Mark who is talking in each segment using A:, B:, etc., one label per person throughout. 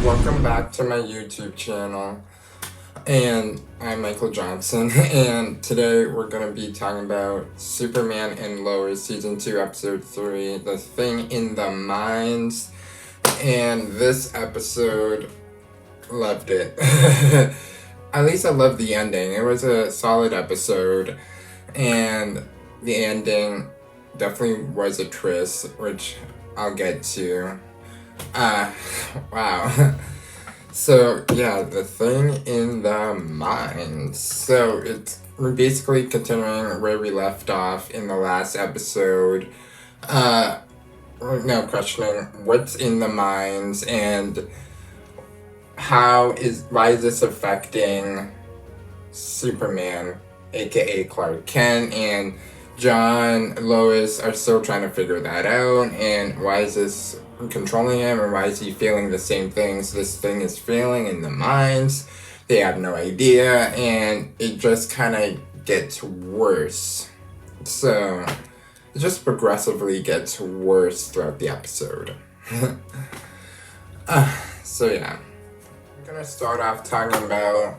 A: Welcome back to my YouTube channel, and I'm Michael Johnson, and today we're going to be talking about Superman and Lois Season 2, Episode 3, The Thing in the Mines, and this episode, loved it. At least I loved the ending. It was a solid episode, and the ending definitely was a twist, which I'll get to. Wow. So, yeah, the thing in the mines. So, we're basically continuing where we left off in the last episode. We're now questioning what's in the mines and why is this affecting Superman, aka Clark Kent, and John, Lois are still trying to figure that out, and why is this controlling him, or why is he feeling the same things this thing is feeling in the mines? They have no idea, and it just kind of gets worse. So, it just progressively gets worse throughout the episode. So yeah. I'm gonna start off talking about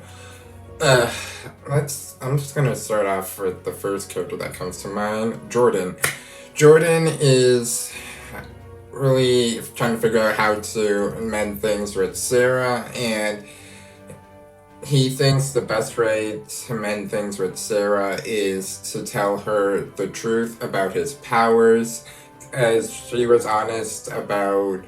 A: I'm just gonna start off with the first character that comes to mind, Jordan. Jordan is really trying to figure out how to mend things with Sarah, and he thinks the best way to mend things with Sarah is to tell her the truth about his powers, as she was honest about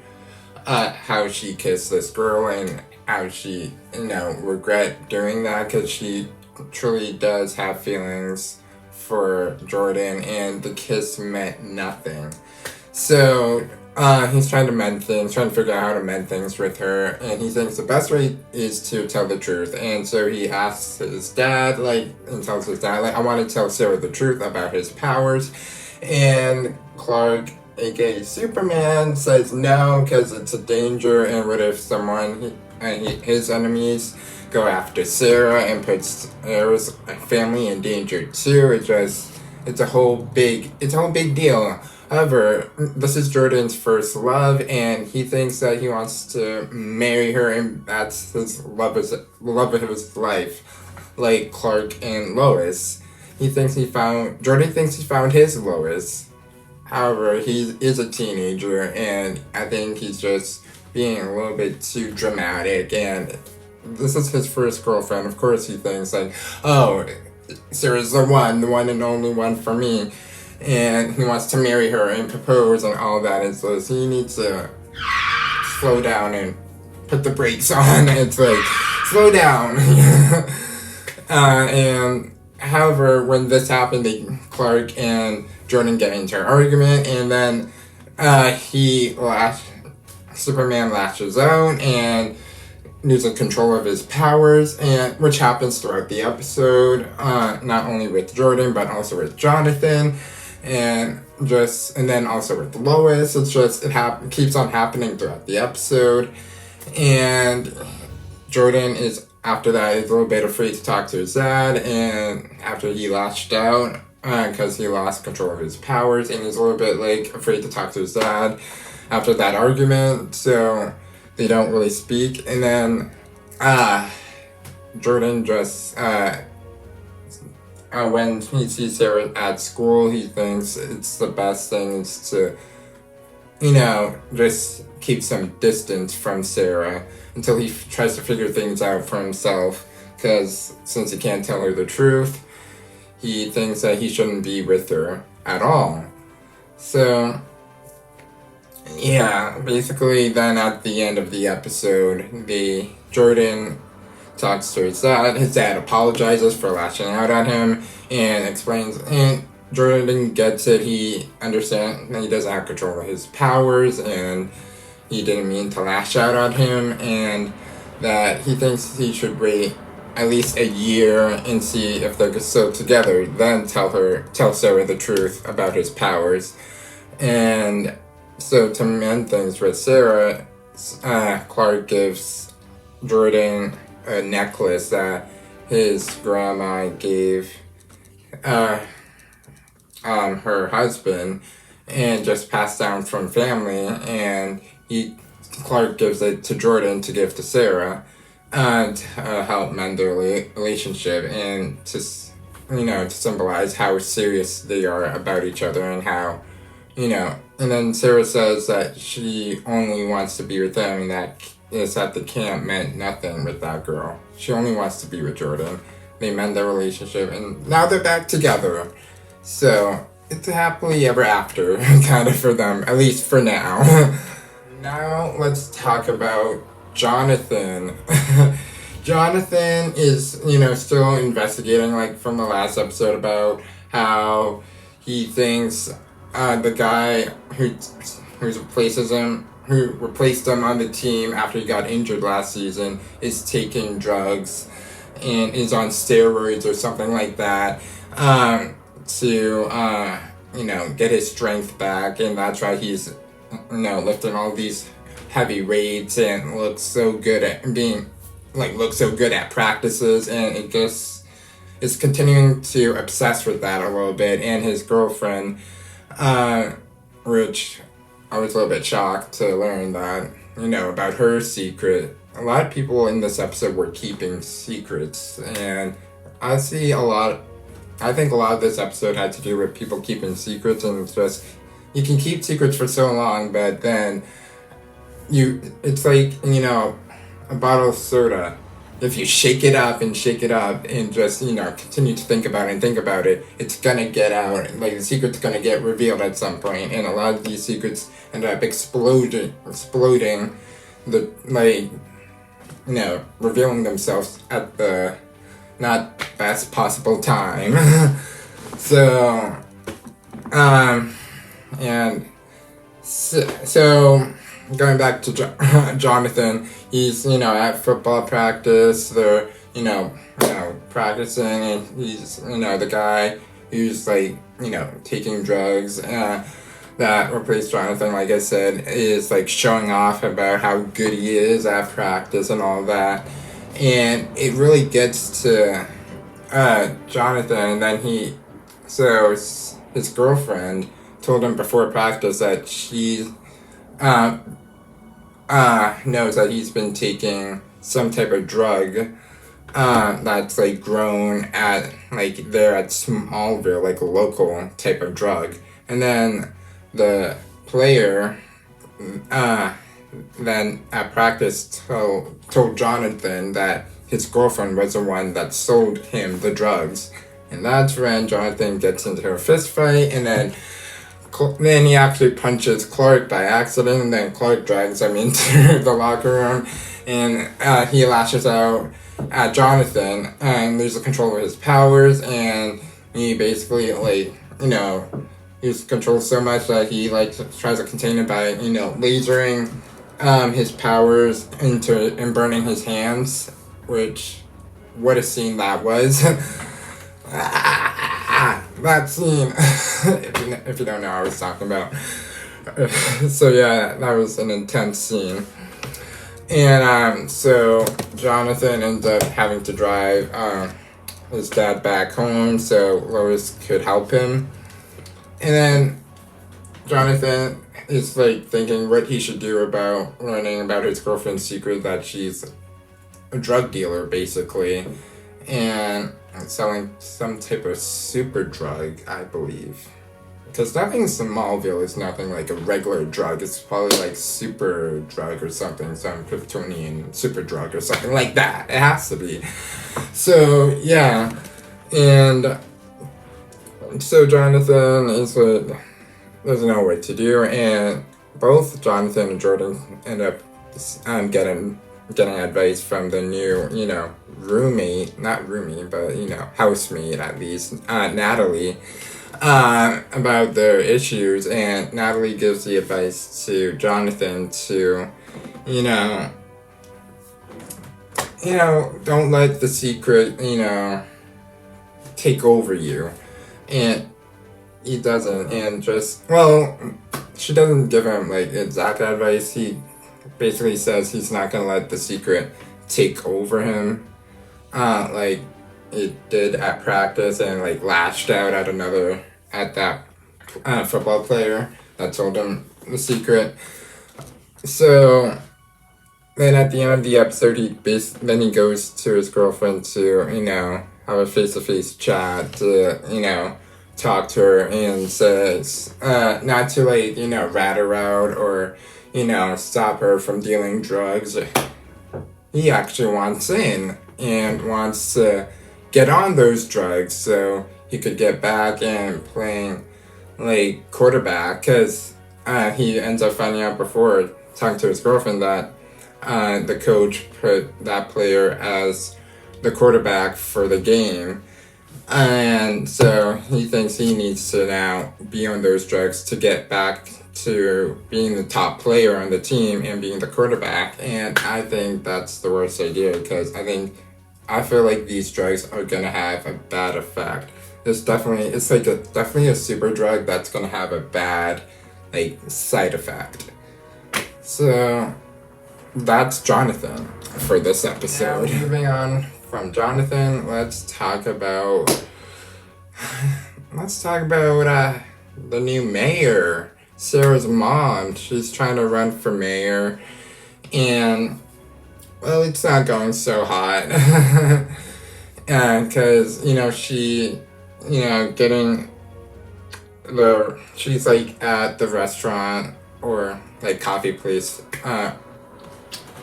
A: how she kissed this girl and how she, regret doing that, because she truly does have feelings for Jordan, and the kiss meant nothing. So, he's trying to mend things, trying to figure out how to mend things with her, and he thinks the best way is to tell the truth. And so he asks his dad, and tells his dad, I want to tell Sarah the truth about his powers. And Clark, aka Superman, says no, because it's a danger, and what if his enemies go after Sarah and put Sarah's family in danger too? It's a whole big deal. However, this is Jordan's first love, and he thinks that he wants to marry her, and that's his love of his life, like Clark and Lois. Jordan thinks he found his Lois. However, he is a teenager, and I think he's just being a little bit too dramatic, and this is his first girlfriend. Of course he thinks oh, Sarah's the one and only one for me. And he wants to marry her and propose and all that, and so he needs to slow down and put the brakes on. It's slow down. And however, when this happened, Clark and Jordan get into an argument, and then Superman lashes out and loses control of his powers, and which happens throughout the episode, not only with Jordan but also with Jonathan. And then also with Lois. It keeps on happening throughout the episode, and Jordan is after that is a little bit afraid to talk to his dad, and after he lashed out because he lost control of his powers, and he's a little bit afraid to talk to his dad after that argument, so they don't really speak. And then Jordan just when he sees Sarah at school, he thinks it's the best thing is to, just keep some distance from Sarah until he tries to figure things out for himself, because since he can't tell her the truth, he thinks that he shouldn't be with her at all. So, yeah, basically then at the end of the episode, Jordan talks to his dad. His dad apologizes for lashing out at him and explains, and Jordan gets it. He understands that he doesn't have control of his powers, and he didn't mean to lash out at him, and that he thinks he should wait at least a year and see if they're still together, then tell Sarah the truth about his powers. And so to mend things with Sarah, Clark gives Jordan a necklace that his grandma gave her husband, and just passed down from family, and he Clark gives it to Jordan to give to Sarah, and help mend their relationship, and to symbolize how serious they are about each other, and how, and then Sarah says that she only wants to be with them, and that is that the camp meant nothing with that girl. She only wants to be with Jordan. They mend their relationship, and now they're back together. So it's a happily ever after, kind of, for them, at least for now. Now let's talk about Jonathan. Jonathan is, still investigating, like, from the last episode, about how he thinks the guy who replaced him on the team after he got injured last season is taking drugs and is on steroids or something like that, to get his strength back, and that's why he's lifting all these heavy weights and looks so good at practices, and it just is continuing to obsess with that a little bit. And his girlfriend, which I was a little bit shocked to learn that, about her secret. A lot of people in this episode were keeping secrets, and I think a lot of this episode had to do with people keeping secrets, and it's just, you can keep secrets for so long, but then it's like, a bottle of soda. If you shake it up and just, continue to think about it, it's gonna get out. Like, the secret's gonna get revealed at some point, and a lot of these secrets end up exploding, revealing themselves at the not best possible time. So, going back to Jonathan, he's, at football practice, they're, practicing, and he's, the guy who's, like, taking drugs, that replaced Jonathan, like I said, is, like, showing off about how good he is at practice and all that, and it really gets to, Jonathan, and then his girlfriend told him before practice that she, knows that he's been taking some type of drug, that's, like, grown at, like, there at Smallville, like, a local type of drug. And then the player, then at practice told Jonathan that his girlfriend was the one that sold him the drugs. And that's when Jonathan gets into a fist fight, and then he actually punches Clark by accident, and then Clark drags him into the locker room, and he lashes out at Jonathan and loses control of his powers, and he basically, he's controlled so much that he, tries to contain it by, lasering his powers and burning his hands, which, what a scene that was. That scene, if you don't know what I was talking about. So yeah, that was an intense scene. And so Jonathan ends up having to drive his dad back home so Lois could help him. And then Jonathan is, thinking what he should do about learning about his girlfriend's secret, that she's a drug dealer, basically, and selling some type of super drug, I believe. Because nothing in Smallville is nothing like a regular drug. It's probably super drug or something, some Kryptonian super drug or something like that. It has to be. So, yeah. And so Jonathan doesn't know what to do, and both Jonathan and Jordan end up getting advice from the new, housemate, at least, Natalie, about their issues, and Natalie gives the advice to Jonathan to, don't let the secret, take over you, and he doesn't, and she doesn't give him, exact advice. He basically says he's not gonna let the secret take over him, like it did at practice, and lashed out at that football player that told him the secret. So then at the end of the episode, then he goes to his girlfriend to, have a face-to-face chat to, talk to her and says, not to, like, rat her out or, stop her from dealing drugs. He actually wants in and wants to get on those drugs so he could get back and playing, like, quarterback, because he ends up finding out before talking to his girlfriend that the coach put that player as the quarterback for the game. And so he thinks he needs to now be on those drugs to get back to being the top player on the team and being the quarterback. And I think that's the worst idea, because I feel like these drugs are gonna have a bad effect. It's definitely a super drug that's gonna have a bad, like, side effect. So that's Jonathan for this episode. Now, moving on from Jonathan, let's talk about the new mayor, Sarah's mom. She's trying to run for mayor, and well, it's not going so hot. Because she, she's like at the restaurant or like coffee place,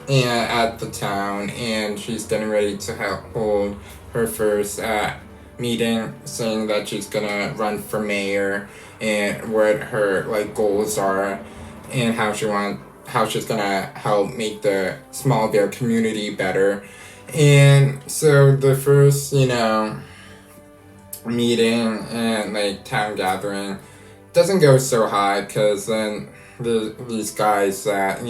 A: and at the town, and she's getting ready to hold her first meeting, saying that she's gonna run for mayor and what her like goals are and how she's gonna help make the Smallville community better. And so the first meeting and like town gathering doesn't go so hot, because then these guys that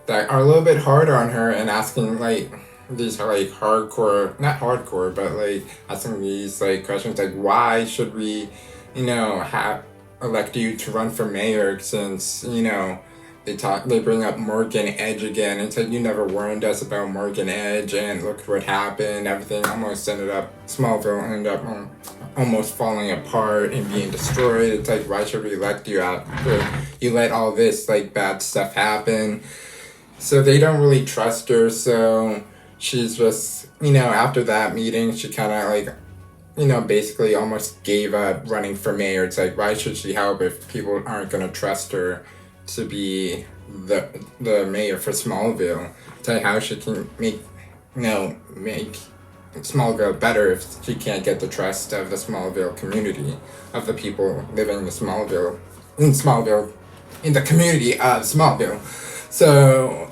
A: that are a little bit hard on her and asking like these are like not hardcore, but like asking these like questions like, why should we have elect you to run for mayor, since they bring up Morgan Edge again and said you never warned us about Morgan Edge, and look what happened. Smallville ended up almost falling apart and being destroyed. It's like, why should we elect you after you let all this like bad stuff happen? So they don't really trust her, so she's just, after that meeting, she kind of like, basically almost gave up running for mayor. It's like, why should she help if people aren't going to trust her to be the mayor for Smallville? It's like, how she can make Smallville better if she can't get the trust of the Smallville community, of the people living in the community of Smallville. So,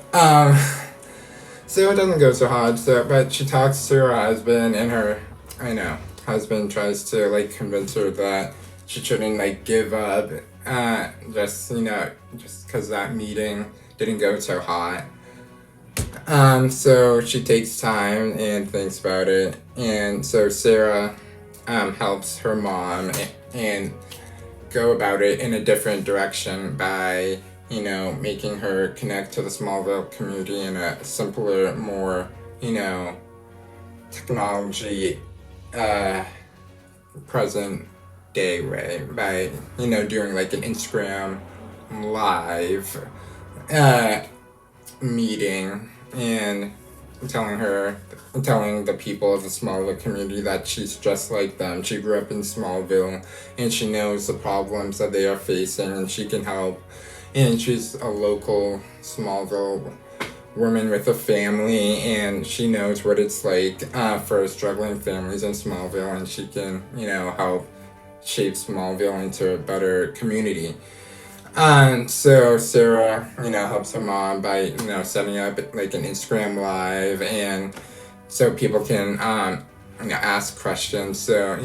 A: so it doesn't go so hard. But she talks to her husband, and her, husband tries to like convince her that she shouldn't like give up, just because that meeting didn't go so hot. So she takes time and thinks about it, and so Sarah helps her mom and go about it in a different direction by making her connect to the Smallville community in a simpler, more technology present day way, by doing like an Instagram live meeting and telling the people of the Smallville community that she's just like them. She grew up in Smallville and she knows the problems that they are facing, and she can help. And she's a local Smallville woman with a family, and she knows what it's like for struggling families in Smallville, and she can help shape Smallville into a better community. And so Sarah, helps her mom by, setting up like an Instagram live, and so people can, ask questions. So,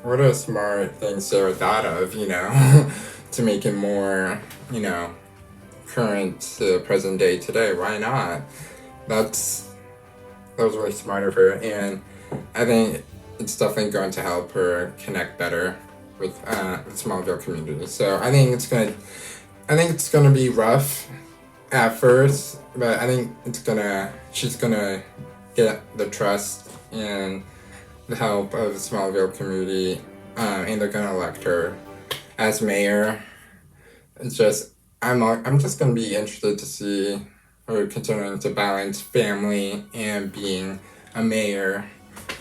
A: what are smart things Sarah thought of, to make it more, current to present day today. Why not? That was really smart of her, and I think it's definitely going to help her connect better with the Smallville community. So I think it's gonna be rough at first, but I think she's gonna get the trust and the help of the Smallville community, and they're gonna elect her as mayor. It's just I'm just gonna be interested to see her continuing to balance family and being a mayor,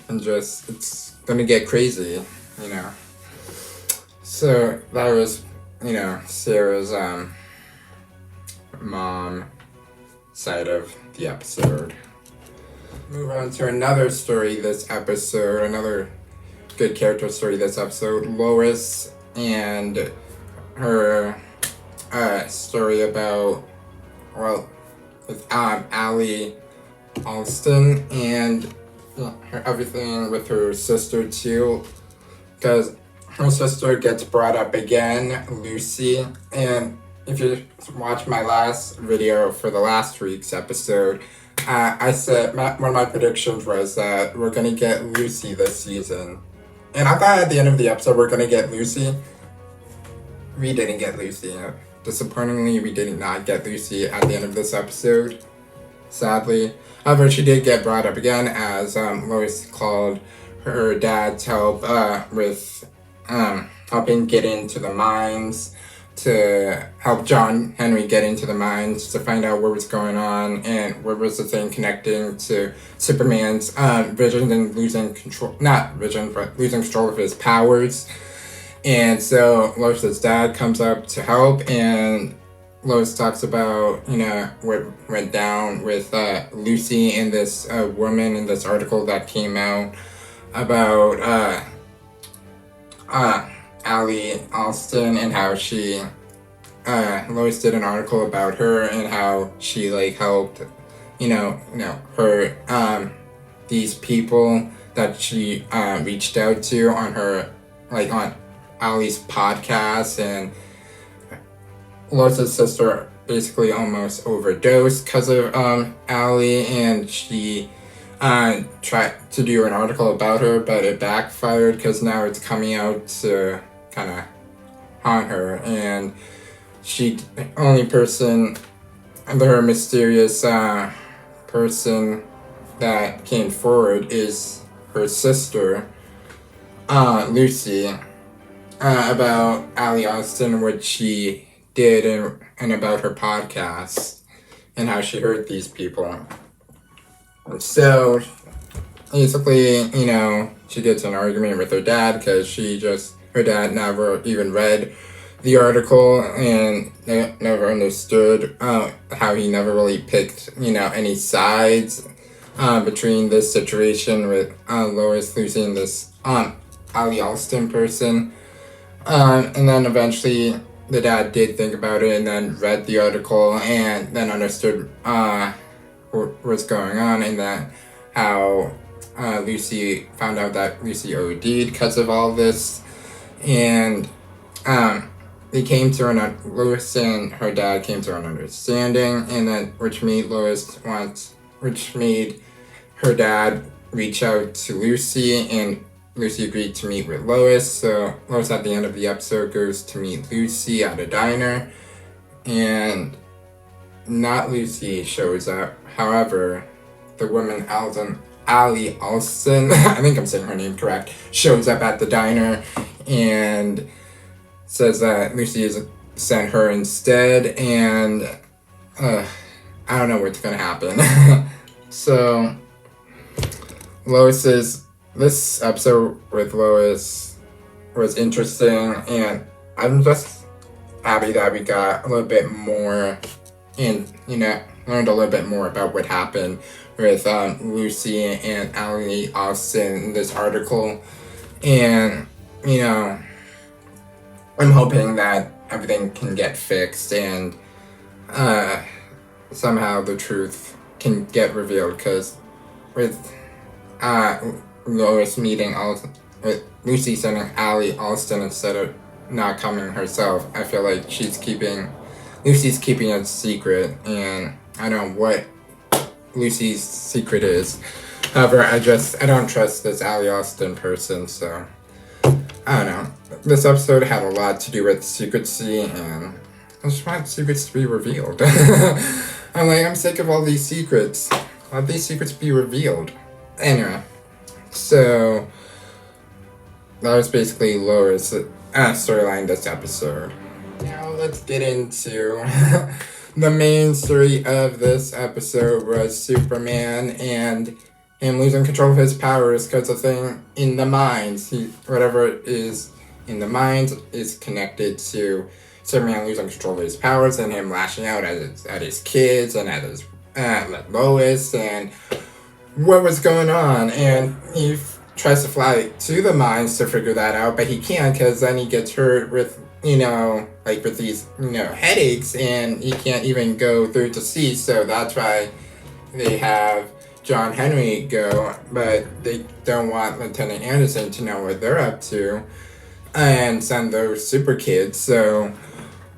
A: and just, it's gonna get crazy, you know. So that was, Sarah's mom side of the episode. Move on to another story this episode, another good character story this episode. Lois and her story about, with Allie Alston, and everything with her sister too, because her sister gets brought up again, Lucy. And if you watch my last video for the last week's episode, I said one of my predictions was that we're gonna get Lucy this season, and I thought at the end of the episode we're gonna get Lucy. We didn't get Lucy. Disappointingly, we did not get Lucy at the end of this episode, sadly. However, she did get brought up again as Lois called her dad to help with helping get into the mines, to help John Henry get into the mines to find out what was going on and what was the thing connecting to Superman's vision and losing control, not vision, but losing control of his powers. And so Lois's dad comes up to help, and Lois talks about, what went down with Lucy and this woman in this article that came out about Allie Alston, and how she, Lois did an article about her and how she helped, her, these people that she reached out to on her, on Allie's podcast. And Lois's sister basically almost overdosed because of Allie, and she tried to do an article about her, but it backfired because now it's coming out to kind of haunt her. And the only person, her mysterious person that came forward is her sister, Lucy, about Allie Austin, what she did, and about her podcast and how she hurt these people. So basically, she gets an argument with her dad because her dad never even read the article and never understood how he never really picked, any sides between this situation with Lois losing this Allie Alston person. And then eventually the dad did think about it and then read the article and then understood what was going on, and that how Lucy found out that Lucy OD'd because of all this. And they came to Lois and her dad came to an understanding, and then which made her dad reach out to Lucy, and Lucy agreed to meet with Lois. So Lois at the end of the episode goes to meet Lucy at a diner, and not Lucy shows up. However, the woman Allie Alston, I think I'm saying her name correct, shows up at the diner and says that Lucy has sent her instead, and I don't know what's gonna happen. So this episode with Lois was interesting, and I'm just happy that we got a little bit more learned a little bit more about what happened with Lucy and Allie Austin in this article. And, I'm hoping that everything can get fixed and somehow the truth can get revealed, because with Lois meeting with Lucy sending Allie Alston instead of not coming herself, I feel like Lucy's keeping a secret, and I don't know what Lucy's secret is. However, I don't trust this Allie Austin person, so I don't know. This episode had a lot to do with secrecy, and I just want secrets to be revealed. I'm sick of all these secrets. Let these secrets be revealed. Anyway, so that was basically Lois' storyline this episode. Now let's get into the main story of this episode was Superman and him losing control of his powers because the thing in the mines, whatever is in the mines, is connected to Superman losing control of his powers and him lashing out at his kids and at Lois and what was going on. And he tries to fly to the mines to figure that out, but he can't because then he gets hurt with with these, headaches, and he can't even go through to see, so that's why they have John Henry go, but they don't want Lieutenant Anderson to know what they're up to, and send those super kids, so,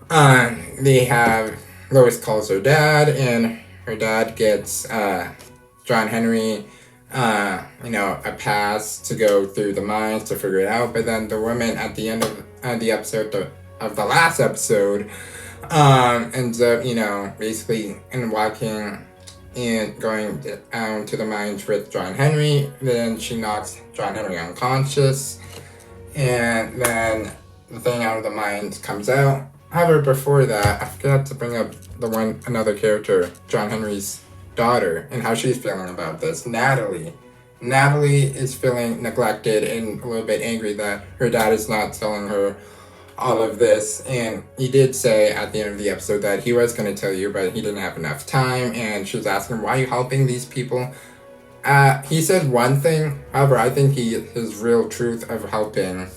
A: they have, Lois calls her dad, and her dad gets, John Henry, a pass to go through the mines to figure it out, but then the woman at the end of the episode, of the last episode, ends up, basically walking and going down to the mines with John Henry. Then she knocks John Henry unconscious, and then the thing out of the mines comes out. However, before that, I forgot to bring up another character, John Henry's daughter, and how she's feeling about this. Natalie. Natalie is feeling neglected and a little bit angry that her dad is not telling her all of this, and he did say at the end of the episode that he was going to tell you, but he didn't have enough time, and she was asking, why are you helping these people? He said one thing, however, I think his real truth of helping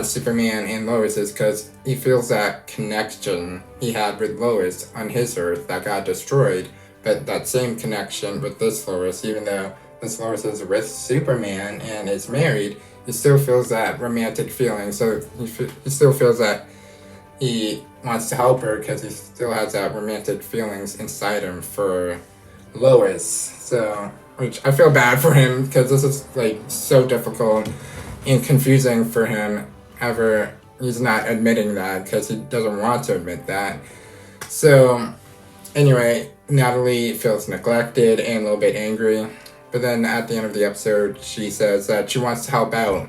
A: Superman and Lois is because he feels that connection he had with Lois on his Earth that got destroyed, but that same connection with this Lois, even though this Lois is with Superman and is married, he still feels that romantic feeling, so he still feels that he wants to help her because he still has that romantic feelings inside him for Lois. So, which I feel bad for him because this is so difficult and confusing for him. However, he's not admitting that because he doesn't want to admit that. So, anyway, Natalie feels neglected and a little bit angry. But then at the end of the episode, she says that she wants to help out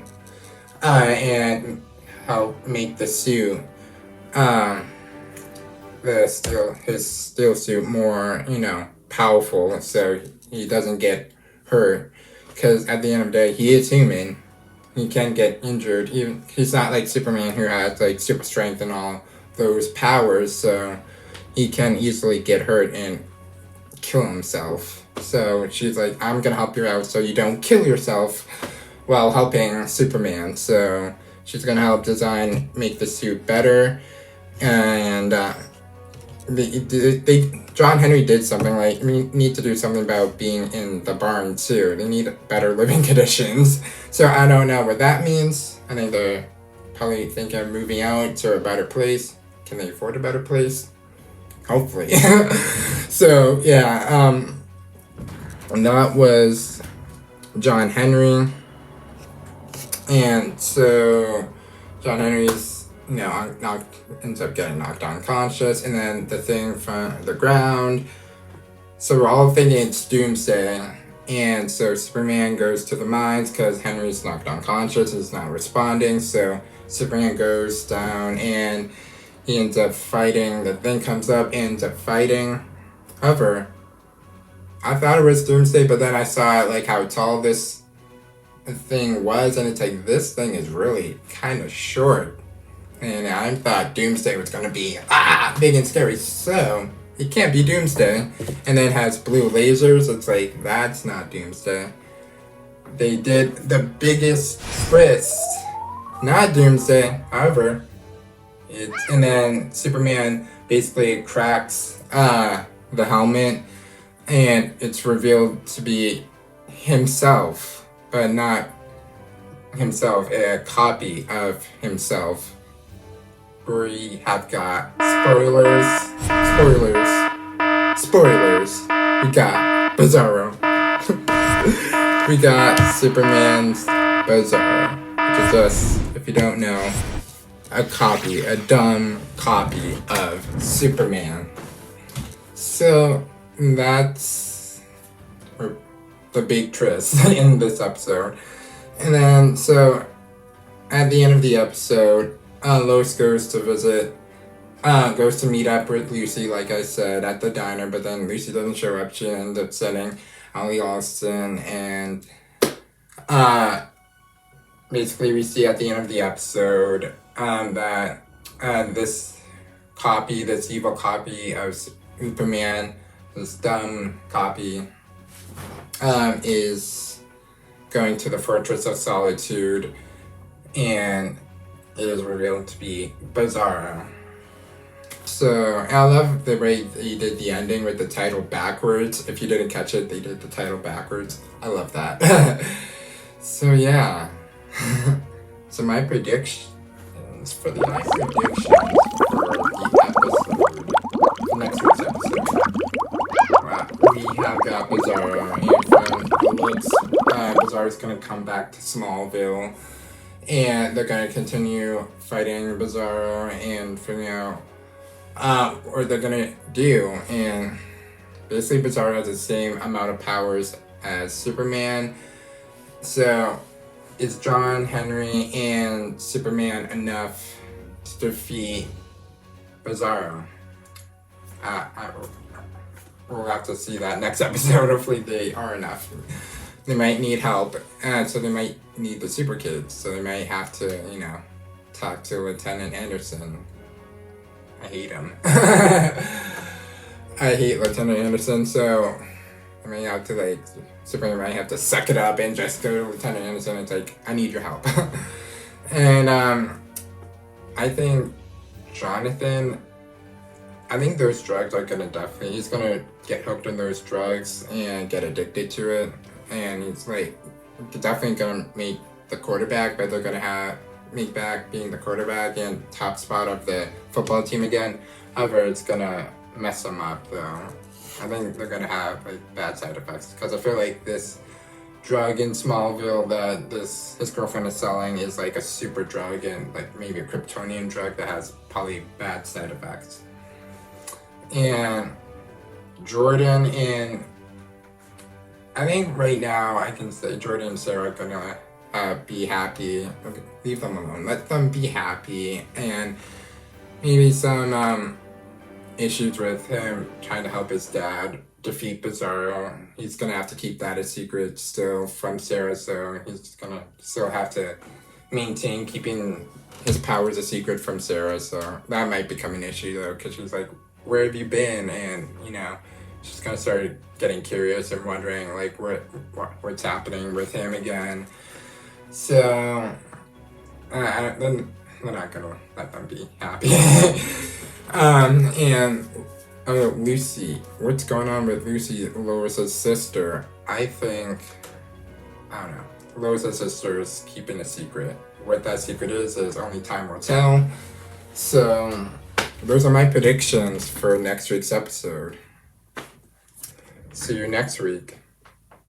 A: and help make the suit, his steel suit more, powerful, so he doesn't get hurt. Because at the end of the day, he is human. He can get injured. He's not like Superman, who has super strength and all those powers, so he can easily get hurt and kill himself. So she's like, I'm gonna help you out so you don't kill yourself while helping Superman. So she's gonna help make the suit better. And John Henry did something we need to do something about being in the barn too. They need better living conditions. So I don't know what that means. I think they're probably thinking of moving out to a better place. Can they afford a better place? Hopefully. So yeah, and that was John Henry. And so John Henry's, ends up getting knocked unconscious, and then the thing from the ground. So we're all thinking it's Doomsday. And so Superman goes to the mines because Henry's knocked unconscious, is not responding. So Superman goes down and he ends up fighting. The thing comes up, ends up fighting. However, I thought it was Doomsday, but then I saw how tall this thing was, and it's this thing is really kind of short. And I thought Doomsday was going to be big and scary, so it can't be Doomsday. And then it has blue lasers. It's that's not Doomsday. They did the biggest twist. Not Doomsday, however. And then Superman basically cracks the helmet, and it's revealed to be himself, but not himself, a copy of himself. We have got spoilers. We got Bizarro. We got Superman's Bizarro, which is just, if you don't know, a dumb copy of Superman. So that's the big twist in this episode. And then, so at the end of the episode, Lois goes to visit goes to meet up with Lucy, like I said, at the diner, but then Lucy doesn't show up. She ends up setting Ollie Austin, and basically we see at the end of the episode that this evil copy of Superman, this dumb copy, is going to the Fortress of Solitude, and it is revealed to be Bizarro. So, I love the way they did the ending with the title backwards. If you didn't catch it, they did the title backwards. I love that. So, yeah. So, my predictions for the episode, next week's episode. We have got Bizarro, and from the looks, Bizarro's going to come back to Smallville, and they're going to continue fighting Bizarro and figuring out what they're going to do. And basically Bizarro has the same amount of powers as Superman. So is John Henry and Superman enough to defeat Bizarro? We'll have to see that next episode. Hopefully they are enough. They might need help, so they might need the super kids. So they might have to, talk to Lieutenant Anderson. I hate him. I hate Lieutenant Anderson, so I may have to, Superman might have to suck it up and just go to Lieutenant Anderson and it's I need your help. And I think those drugs are he's gonna get hooked on those drugs and get addicted to it, and he's definitely gonna make the quarterback, but they're gonna make back being the quarterback and top spot of the football team again. However, it's gonna mess him up though. I think they're gonna have bad side effects, because I feel like this drug in Smallville that his girlfriend is selling is a super drug, and maybe a Kryptonian drug that has probably bad side effects. And Jordan and I think right now I can say Jordan and Sarah are gonna be happy. Leave them alone. Let them be happy. And maybe some issues with him trying to help his dad defeat Bizarro. He's gonna have to keep that a secret still from Sarah, so he's gonna still have to maintain keeping his powers a secret from Sarah. So that might become an issue though, because she's where have you been? And she's gonna start getting curious and wondering what's happening with him again. So then we're not gonna let them be happy. And Lucy, what's going on with Lucy, Lois's sister? I don't know. Lois's sister is keeping a secret. What that secret is only time will tell. So those are my predictions for next week's episode. See you next week.